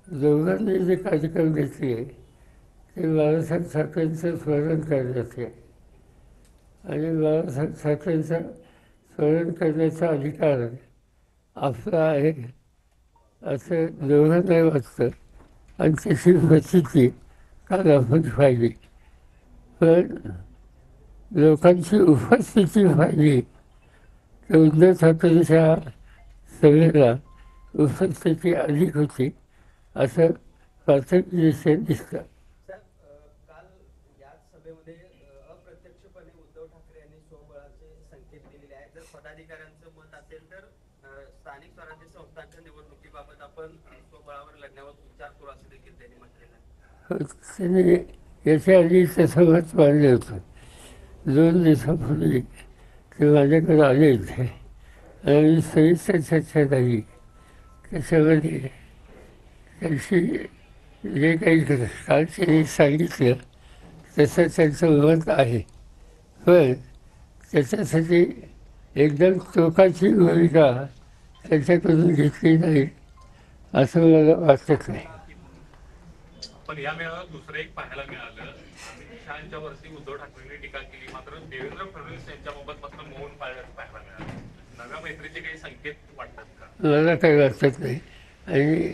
दोघांनी जे कार्यक्रम घेतले ते बाळासाहेब ठाकरेंचं स्मरण करण्याचे आणि बाळासाहेब ठाकरेंचं स्मरण करण्याचा अधिकार आपला आहे असं दोघांनाही वाटतं आणि त्याची प्रचिती काल आपण पाहिली. पण लोकांची उपस्थिती पाहिली तर उद्धव ठाकरेंच्या सभेला उपस्थिती अधिक होती असं प्राथमिक दिसतं. काल याच सभेमध्ये अप्रत्यक्षपणे उद्धव ठाकरे यांनी स्वबळाचे संकेत दिलेले आहेत. जर पदाधिकाऱ्यांचं मत असेल तर स्थानिक स्वराज्य संस्थांच्या निवडणुकीबाबत आपण स्वबळावर लढण्यावर विचार करू असं देखील त्यांनी म्हटलेलं आहे. त्यांनी याच्या आधी तसं मत मांडलं होतं. 2 दिवसापूर्वी ते माझ्याकडे आले इथे आणि सविस्तर चर्चा झाली. त्याच्यामध्ये त्यांची जे काही काल त्यांनी सांगितलं तसं त्यांचं मत आहे. पण त्याच्यासाठी एकदम टोकाची भूमिका त्यांच्याकडून घेतली नाही असं मला वाटत नाही. पण या मेळाव्यात दुसरं एक पाहायला मिळालं, अमित शहांच्यावरती उद्धव ठाकरेंनी टीका केली, मात्र देवेंद्र फडणवीस यांच्याबाबत मात्र मौन पाहायला मिळालं. नव्या मैत्रीचे काही संकेत वाटतात का? मला काही वाटत नाही. आणि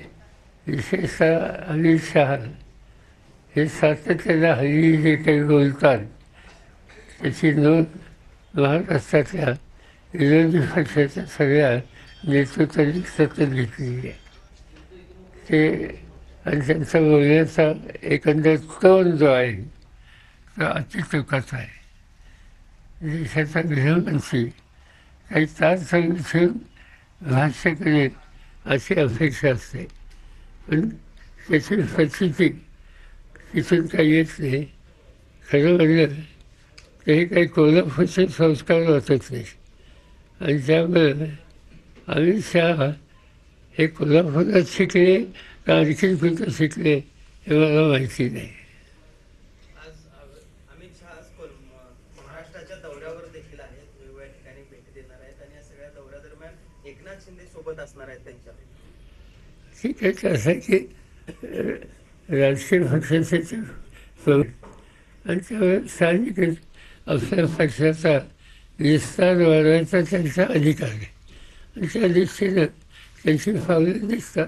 विशेषतः अमित शहा हे सातत्यानं हल्ली जे काही बोलतात त्याची नोंद महाराष्ट्रातल्या विरोधी पक्षाच्या सगळ्या नेतृत्वांनी सतत घेतलेली आहे. ते आणि त्यांचा बोलण्याचा एकंदर टोन जो आहे तो अतिटोकाचा आहे. देशाचा गृहमंत्री काही तास ठेवून भाष्य करेल अशी अपेक्षा असते. पण त्याची प्रचिती तिथून काही येत नाही. खरं म्हणलं तर हे काही कोल्हापूरचे संस्कार वाटत नाही. आणि त्यामुळे अमित शहा हे कोल्हापुरात शिकले का आणखीन कुठं शिकले हे मला माहिती नाही. आज अमित शहा महाराष्ट्राच्या दौऱ्यावर देखील आहेत, वेगवेगळ्या ठिकाणी भेटी देणार आहेत आणि या सगळ्या दौऱ्यादरम्यान एकनाथ शिंदे सोबत असणार आहेत त्यांच्या. ठीक आहे. कसं आहे की राजकीय पक्षाचे आणि त्यामुळे स्थानिक आपल्या पक्षाचा विस्तार वाढवायचा त्यांचा अधिकार आहे आणि त्या दृष्टीनं त्यांची पावलं दिसतात.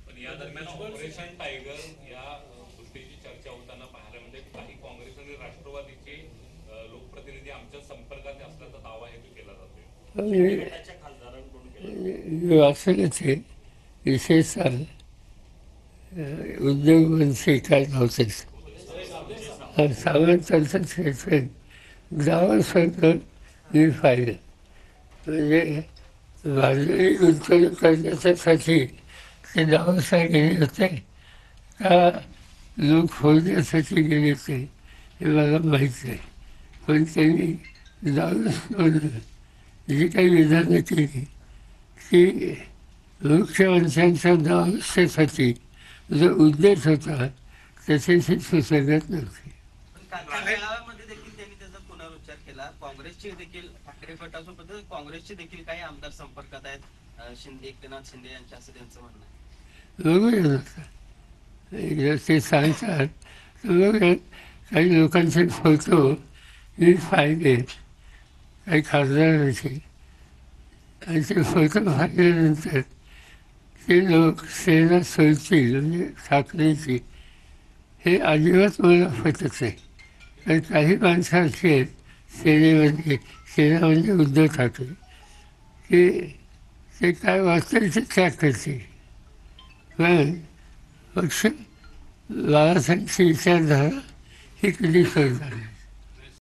पण या दरम्यान ऑपरेशन टायगर या गोष्टीची चर्चा होताना पाहायला म्हणजे काही काँग्रेस आणि राष्ट्रवादीचे लोकप्रतिनिधी आमच्या संपर्कात असल्याचा दावा हेतू केला जातो. वाचलंच आहे. विशेषतः उद्योगमंत्री काय नव्हतेच सावंतांचं क्षेत्र गावासमोर मी पाहिलं. म्हणजे भाजपी गुंतवणूक करण्याच्यासाठी ते गावासा गेले होते का लोक फोडण्यासाठी गेले होते हे मला माहीत नाही. पण त्यांनी गावासमोर जी काही विधानं केली ती मुख्यमंत्र्यांच्या गावासाठी जो उद्देश होता त्याच्याशी सुसंगत नव्हती. कालच्या मेळाव्यामध्ये देखील त्यांनी त्याचा पुनरुच्चार केला. काँग्रेसची देखील ठाकरे गटासोबत काँग्रेसचे देखील काही आमदार संपर्कात आहेत, शिंदे एकनाथ शिंदे यांच्या, असं त्यांचं म्हणणं आहे. बघूया एकदा ते सांगतात तर बघूया. काही लोकांचे फोटो मी पाहिले काही खासदारांचे आणि ते फोटो पाहिल्यानंतर ते लोक सेना सोडतील म्हणजे ठाकरेची हे अजिबात मला पटत नाही. कारण काही माणसं अशी आहेत सेनेमध्ये, सेना म्हणजे उद्धव ठाकरे, की ते काय वाचतील ते त्याग करतील. पण पक्ष बाळासाहेबांची विचारधारा ही कधी सोडणार नाही.